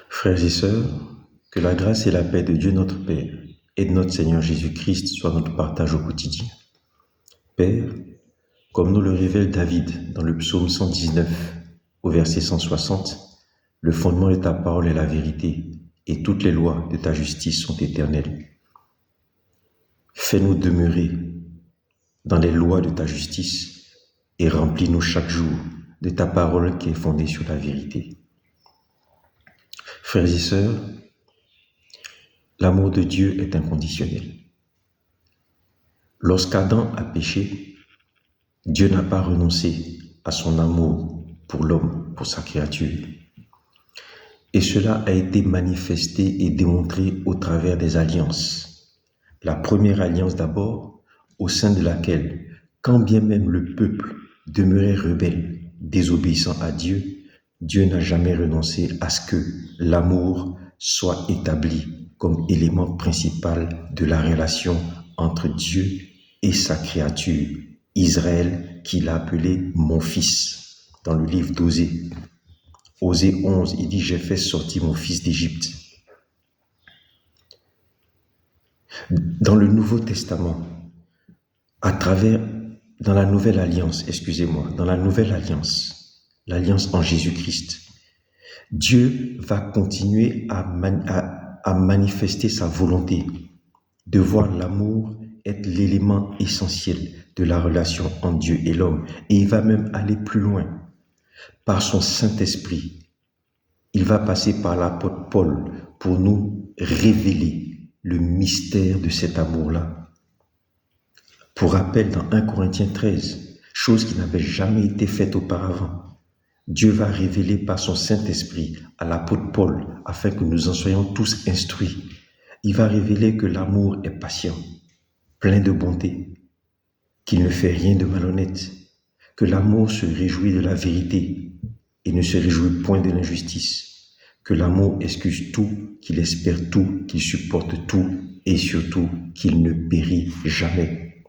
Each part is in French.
Frères et sœurs, que la grâce et la paix de Dieu notre Père et de notre Seigneur Jésus-Christ soient notre partage au quotidien. Père, comme nous le révèle David dans le psaume 119, au verset 160, le fondement de ta parole est la vérité, et toutes les lois de ta justice sont éternelles. Fais-nous demeurer dans les lois de ta justice et remplis-nous chaque jour de ta parole qui est fondée sur la vérité. Frères et sœurs, l'amour de Dieu est inconditionnel. Lorsqu'Adam a péché, Dieu n'a pas renoncé à son amour pour l'homme, pour sa créature. Et cela a été manifesté et démontré au travers des alliances. La première alliance d'abord, au sein de laquelle, quand bien même le peuple demeurait rebelle, désobéissant à Dieu, Dieu n'a jamais renoncé à ce que l'amour soit établi comme élément principal de la relation entre Dieu et sa créature, Israël, qu'il a appelé « mon fils » dans le livre d'Osée. Osée 11, il dit « J'ai fait sortir mon fils d'Égypte ». Dans le Nouveau Testament, dans la Nouvelle Alliance, l'Alliance en Jésus-Christ, Dieu va continuer à manifester sa volonté de voir l'amour être l'élément essentiel de la relation entre Dieu et l'homme. Et il va même aller plus loin. Par son Saint-Esprit, il va passer par l'apôtre Paul pour nous révéler le mystère de cet amour-là. Pour rappel, dans 1 Corinthiens 13, chose qui n'avait jamais été faite auparavant, Dieu va révéler par son Saint-Esprit à l'apôtre Paul, afin que nous en soyons tous instruits. Il va révéler que l'amour est patient, plein de bonté, qu'il ne fait rien de malhonnête, que l'amour se réjouit de la vérité et ne se réjouit point de l'injustice, que l'amour excuse tout, qu'il espère tout, qu'il supporte tout et surtout qu'il ne périt jamais.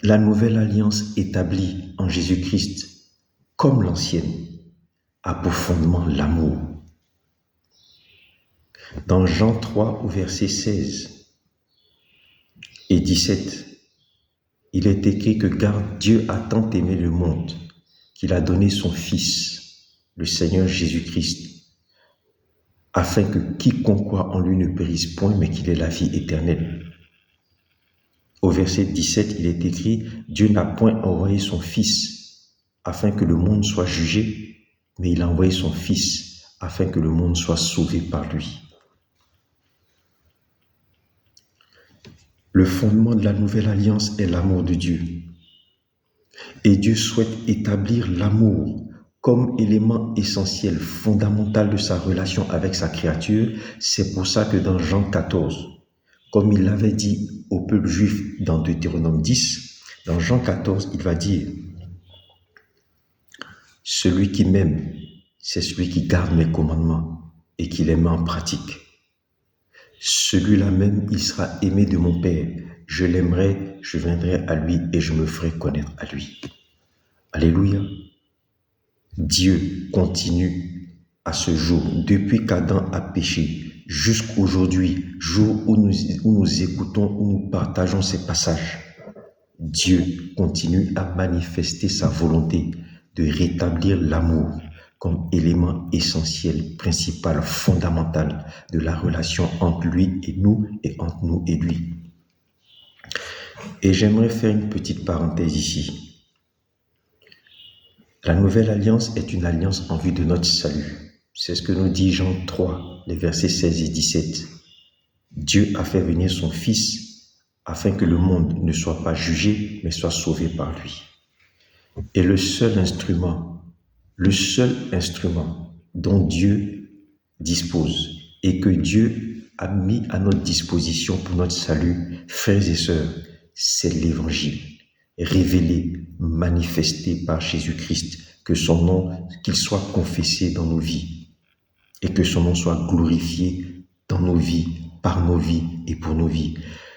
La nouvelle alliance établie en Jésus-Christ, comme l'ancienne, a pour fondement l'amour. Dans Jean 3, au verset 16 et 17, il est écrit que car Dieu a tant aimé le monde qu'il a donné son Fils, le Seigneur Jésus-Christ, afin que quiconque croit en lui ne périsse point, mais qu'il ait la vie éternelle. Au verset 17, il est écrit « Dieu n'a point envoyé son Fils afin que le monde soit jugé, mais il a envoyé son Fils afin que le monde soit sauvé par lui. » Le fondement de la nouvelle alliance est l'amour de Dieu. Et Dieu souhaite établir l'amour comme élément essentiel, fondamental de sa relation avec sa créature. C'est pour ça que dans Jean 14, comme il l'avait dit au peuple juif dans Deutéronome 10, dans Jean 14, il va dire « Celui qui m'aime, c'est celui qui garde mes commandements et qui les met en pratique. Celui-là même, il sera aimé de mon Père. Je l'aimerai, je viendrai à lui et je me ferai connaître à lui. » Alléluia. Dieu continue à ce jour, depuis qu'Adam a péché, jusqu'aujourd'hui, jour où nous écoutons, où nous partageons ces passages. Dieu continue à manifester sa volonté de rétablir l'amour comme élément essentiel, principal, fondamental de la relation entre lui et entre nous et lui. Et j'aimerais faire une petite parenthèse ici. La nouvelle alliance est une alliance en vue de notre salut. C'est ce que nous dit Jean 3, les versets 16 et 17. Dieu a fait venir son Fils afin que le monde ne soit pas jugé, mais soit sauvé par lui. Et le seul instrument dont Dieu dispose et que Dieu a mis à notre disposition pour notre salut, frères et sœurs, c'est l'évangile, révélé, manifesté par Jésus-Christ, que son nom, qu'il soit confessé dans nos vies et que son nom soit glorifié dans nos vies, par nos vies et pour nos vies.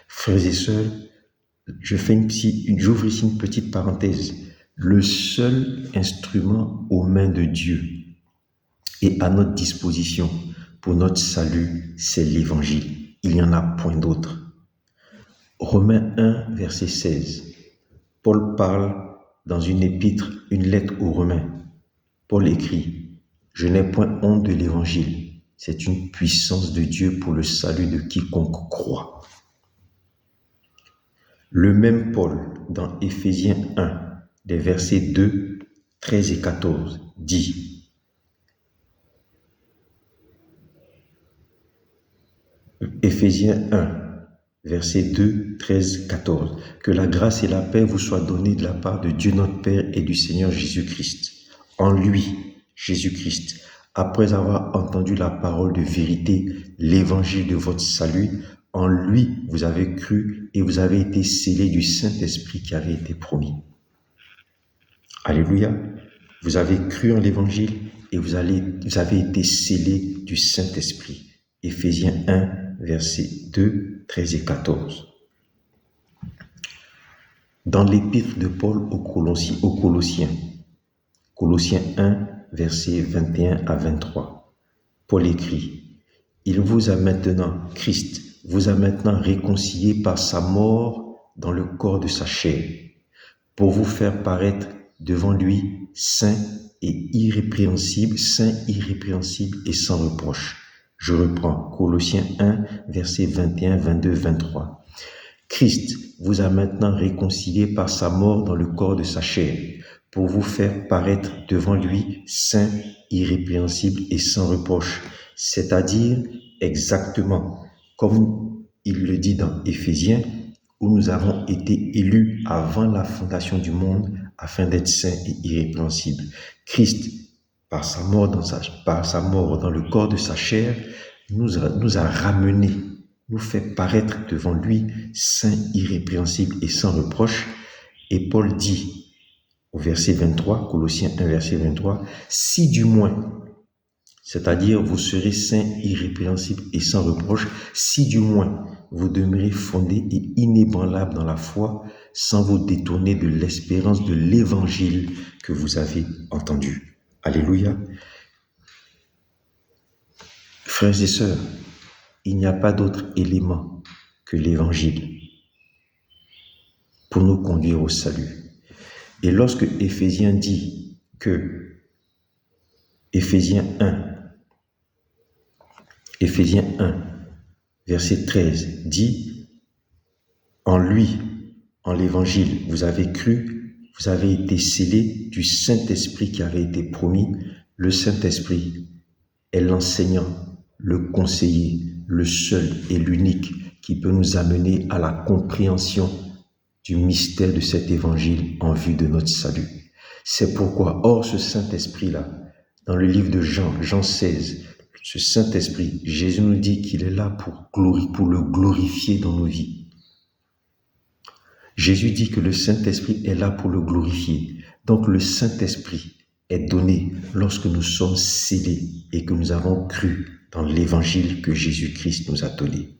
Frères et sœurs, j'ouvre ici une petite parenthèse. Le seul instrument aux mains de Dieu et à notre disposition pour notre salut, c'est l'Évangile. Il n'y en a point d'autre. Romains 1, verset 16. Paul parle dans une épître, une lettre aux Romains. Paul écrit « Je n'ai point honte de l'Évangile. C'est une puissance de Dieu pour le salut de quiconque croit. » Le même Paul, dans Éphésiens 1, des versets 2, 13 et 14, dit Éphésiens 1, versets 2, 13, 14. Que la grâce et la paix vous soient données de la part de Dieu notre Père et du Seigneur Jésus-Christ. En lui, Jésus-Christ, après avoir entendu la parole de vérité, l'évangile de votre salut, en lui vous avez cru et vous avez été scellés du Saint-Esprit qui avait été promis. Alléluia. Vous avez cru en l'évangile et vous avez été scellés du Saint-Esprit. Éphésiens 1, versets 2, 13 et 14. Dans l'épître de Paul aux Colossiens, Colossiens 1, versets 21 à 23, Paul écrit « Il vous a maintenant, Christ, vous a maintenant réconcilié par sa mort dans le corps de sa chair, pour vous faire paraître devant lui saint et irrépréhensible et sans reproche. » Je reprends Colossiens 1, versets 21, 22, 23. Christ vous a maintenant réconcilié par sa mort dans le corps de sa chair, pour vous faire paraître devant lui saint, irrépréhensible et sans reproche, c'est-à-dire exactement comme il le dit dans Éphésiens, où nous avons été élus avant la fondation du monde afin d'être saints et irrépréhensibles. Christ, par sa mort dans le corps de sa chair, nous a ramenés, nous fait paraître devant lui saints, irrépréhensibles et sans reproche. Et Paul dit au verset 23, Colossiens 1, verset 23, « Si du moins, c'est-à-dire vous serez saints, irrépréhensibles et sans reproche, si du moins vous demeurez fondés et inébranlables dans la foi, sans vous détourner de l'espérance de l'évangile que vous avez entendu. » Alléluia. Frères et sœurs, il n'y a pas d'autre élément que l'évangile pour nous conduire au salut. Et lorsque Éphésiens dit que Éphésiens 1, verset 13, dit « En lui, en l'évangile, vous avez cru, vous avez été scellés du Saint-Esprit qui avait été promis. » Le Saint-Esprit est l'enseignant, le conseiller, le seul et l'unique qui peut nous amener à la compréhension du mystère de cet évangile en vue de notre salut. C'est pourquoi, hors ce Saint-Esprit-là, dans le livre de Jean 16, ce Saint-Esprit, Jésus nous dit qu'il est là pour le glorifier dans nos vies. Jésus dit que le Saint-Esprit est là pour le glorifier. Donc le Saint-Esprit est donné lorsque nous sommes scellés et que nous avons cru dans l'évangile que Jésus-Christ nous a donné.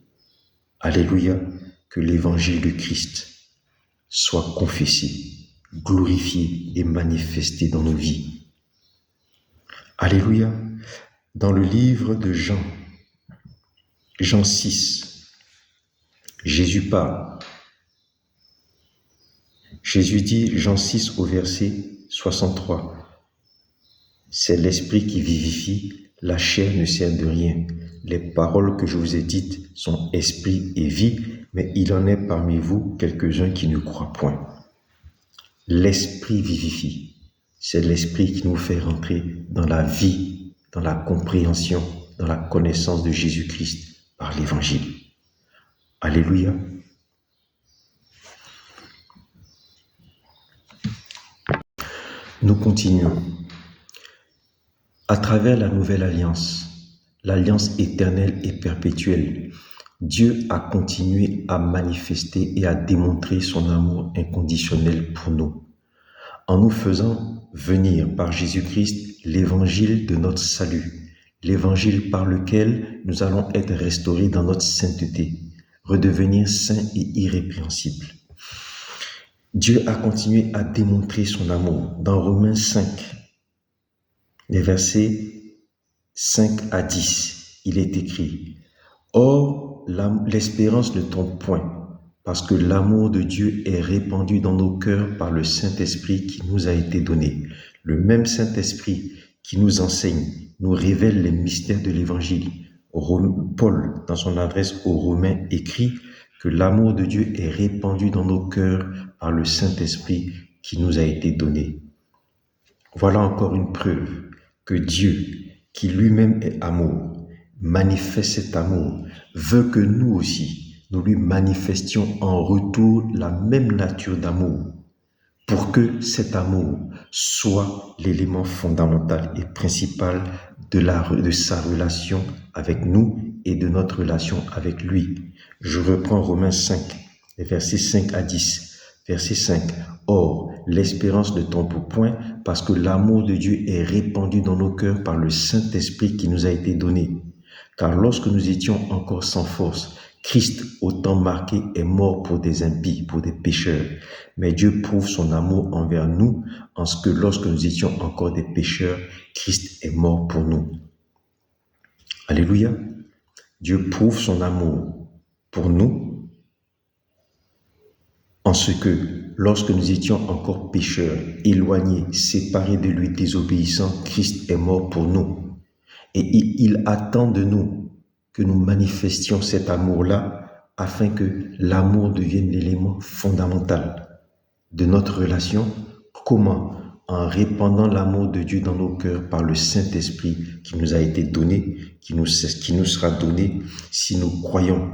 Alléluia, que l'évangile de Christ soit confessé, glorifié et manifesté dans nos vies. Alléluia. Dans le livre de Jean 6, Jésus parle. Jésus dit, Jean 6 au verset 63, « C'est l'esprit qui vivifie, la chair ne sert de rien. Les paroles que je vous ai dites sont esprit et vie, mais il en est parmi vous quelques-uns qui ne croient point. » L'esprit vivifie. C'est l'esprit qui nous fait rentrer dans la vie, dans la compréhension, dans la connaissance de Jésus-Christ par l'évangile. Alléluia. Nous continuons. À travers la nouvelle alliance, l'alliance éternelle et perpétuelle, Dieu a continué à manifester et à démontrer son amour inconditionnel pour nous, en nous faisant venir par Jésus-Christ l'évangile de notre salut, l'évangile par lequel nous allons être restaurés dans notre sainteté, redevenir saints et irrépréhensibles. Dieu a continué à démontrer son amour. Dans Romains 5, les versets 5 à 10, il est écrit: Or, l'espérance ne tombe point, parce que l'amour de Dieu est répandu dans nos cœurs par le Saint-Esprit qui nous a été donné. Le même Saint-Esprit qui nous enseigne, nous révèle les mystères de l'Évangile. Paul, dans son adresse aux Romains, écrit que l'amour de Dieu est répandu dans nos cœurs par le Saint-Esprit qui nous a été donné. Voilà encore une preuve que Dieu, qui lui-même est amour, manifeste cet amour, veut que nous aussi, nous lui manifestions en retour la même nature d'amour, pour que cet amour soit l'élément fondamental et principal de sa relation avec nous et de notre relation avec lui. Je reprends Romains 5, versets 5 à 10. Verset 5. Or, l'espérance ne tombe point parce que l'amour de Dieu est répandu dans nos cœurs par le Saint-Esprit qui nous a été donné. Car lorsque nous étions encore sans force, Christ, au temps marqué, est mort pour des impies, pour des pécheurs. Mais Dieu prouve son amour envers nous en ce que lorsque nous étions encore des pécheurs, Christ est mort pour nous. Alléluia. Dieu prouve son amour pour nous en ce que lorsque nous étions encore pécheurs, éloignés, séparés de lui, désobéissants, Christ est mort pour nous. Et il attend de nous que nous manifestions cet amour-là afin que l'amour devienne l'élément fondamental de notre relation. Comment? En répandant l'amour de Dieu dans nos cœurs par le Saint-Esprit qui nous a été donné, qui nous sera donné si nous croyons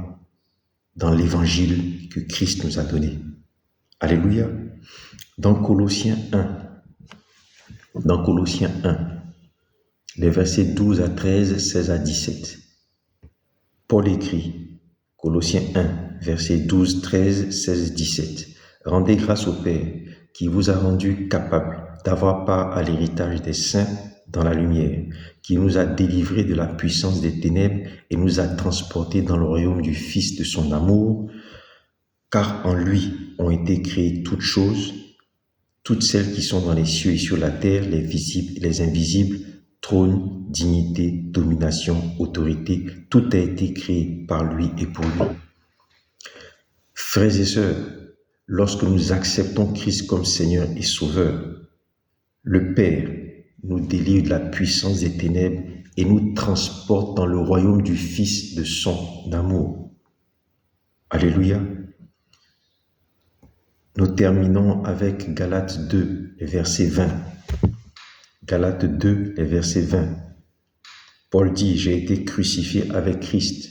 dans l'évangile que Christ nous a donné. Alléluia. Dans Colossiens 1, les versets 12 à 13, 16 à 17, Paul écrit, Colossiens 1, versets 12, 13, 16, 17, « Rendez grâce au Père qui vous a rendu capable d'avoir part à l'héritage des saints dans la lumière, qui nous a délivrés de la puissance des ténèbres et nous a transportés dans le royaume du Fils de son amour, car en lui ont été créées toutes choses, toutes celles qui sont dans les cieux et sur la terre, les visibles et les invisibles, trône, dignité, domination, autorité, tout a été créé par lui et pour lui. » Frères et sœurs, lorsque nous acceptons Christ comme Seigneur et Sauveur, le Père nous délivre de la puissance des ténèbres et nous transporte dans le royaume du Fils de son amour. Alléluia. Nous terminons avec Galates 2, verset 20. Galates 2, verset 20. Paul dit, « J'ai été crucifié avec Christ.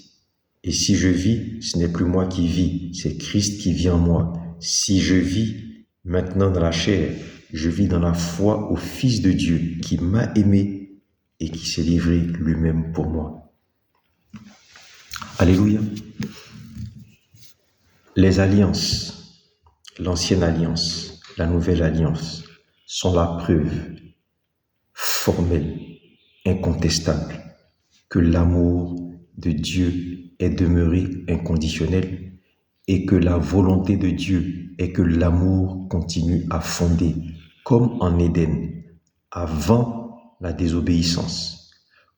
Et si je vis, ce n'est plus moi qui vis, c'est Christ qui vit en moi. Si je vis maintenant dans la chair, je vis dans la foi au Fils de Dieu qui m'a aimé et qui s'est livré lui-même pour moi. » Alléluia. Les alliances, l'ancienne alliance, la nouvelle alliance, sont la preuve formelle, incontestable, que l'amour de Dieu est demeuré inconditionnel et que la volonté de Dieu est que l'amour continue à fonder, comme en Éden, avant la désobéissance.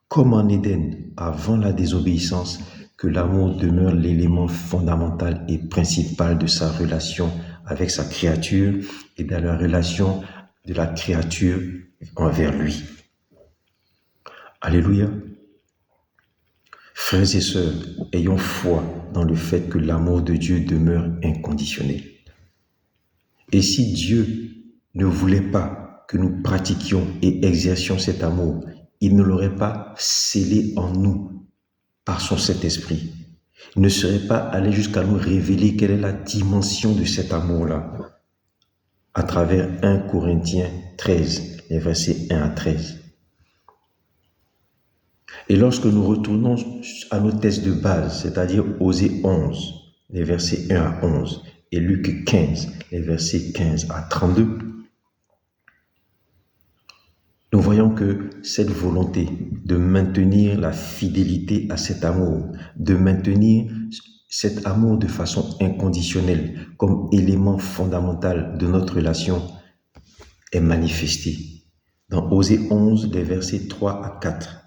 Comme en Éden, avant la désobéissance, que l'amour demeure l'élément fondamental et principal de sa relation avec sa créature et dans la relation de la créature envers lui. Alléluia. Frères et sœurs, ayons foi dans le fait que l'amour de Dieu demeure inconditionnel. Et si Dieu ne voulait pas que nous pratiquions et exercions cet amour, il ne l'aurait pas scellé en nous par son Saint-Esprit. Il ne serait pas allé jusqu'à nous révéler quelle est la dimension de cet amour-là à travers 1 Corinthiens 13, les versets 1 à 13. Et lorsque nous retournons à nos textes de base, c'est-à-dire Osée 11, les versets 1 à 11, et Luc 15, les versets 15 à 32, nous voyons que cette volonté de maintenir la fidélité à cet amour, de maintenir cet amour de façon inconditionnelle comme élément fondamental de notre relation est manifesté. Dans Osée 11, les versets 3 à 4,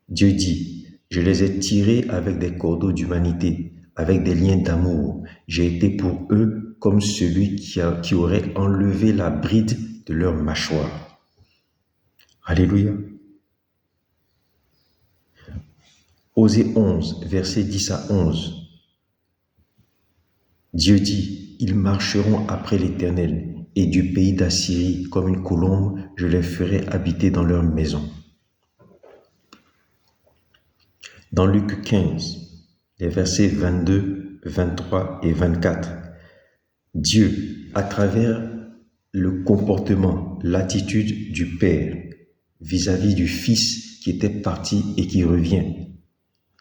Dieu dit, « Je les ai tirés avec des cordeaux d'humanité, avec des liens d'amour. J'ai été pour eux comme celui qui aurait enlevé la bride de leur mâchoire. » Alléluia. Osée 11, versets 10 à 11. Dieu dit, « Ils marcheront après l'Éternel, et du pays d'Assyrie, comme une colombe, je les ferai habiter dans leur maison. » Dans Luc 15, les versets 22, 23 et 24, Dieu, à travers le comportement, l'attitude du Père vis-à-vis du Fils qui était parti et qui revient,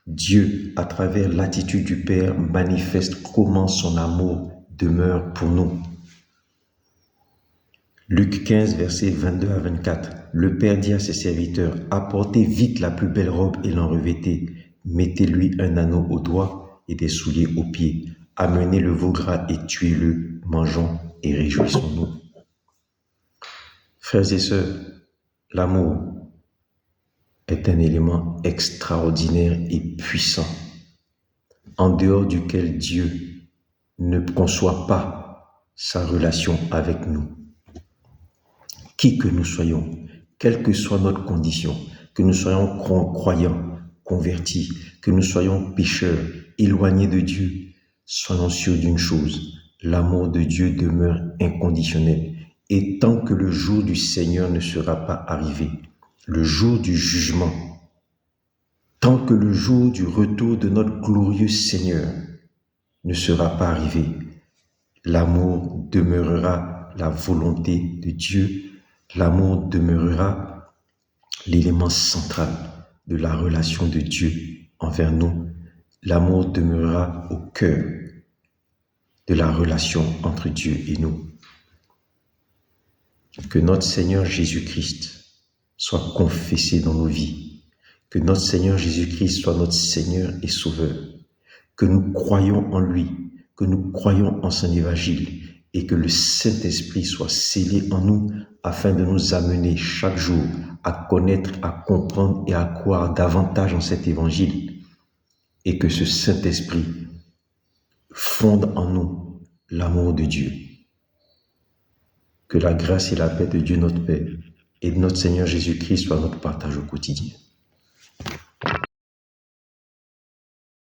Dieu, à travers l'attitude du Père, manifeste comment son amour demeure pour nous. Luc 15, versets 22 à 24. Le Père dit à ses serviteurs, « Apportez vite la plus belle robe et l'en revêtez. Mettez-lui un anneau au doigt et des souliers aux pieds. Amenez le veau gras et tuez-le. Mangeons et réjouissons-nous. » Frères et sœurs, l'amour est un élément extraordinaire et puissant, en dehors duquel Dieu ne conçoit pas sa relation avec nous. Qui que nous soyons, quelle que soit notre condition, que nous soyons croyants, convertis, que nous soyons pécheurs, éloignés de Dieu, soyons sûrs d'une chose, l'amour de Dieu demeure inconditionnel. Et tant que le jour du Seigneur ne sera pas arrivé, le jour du jugement, tant que le jour du retour de notre glorieux Seigneur ne sera pas arrivé, l'amour demeurera la volonté de Dieu. L'amour demeurera l'élément central de la relation de Dieu envers nous. L'amour demeurera au cœur de la relation entre Dieu et nous. Que notre Seigneur Jésus-Christ soit confessé dans nos vies. Que notre Seigneur Jésus-Christ soit notre Seigneur et Sauveur. Que nous croyons en lui, que nous croyons en son évangile et que le Saint-Esprit soit scellé en nous afin de nous amener chaque jour à connaître, à comprendre et à croire davantage en cet évangile, et que ce Saint-Esprit fonde en nous l'amour de Dieu. Que la grâce et la paix de Dieu notre Père et de notre Seigneur Jésus-Christ soient notre partage au quotidien.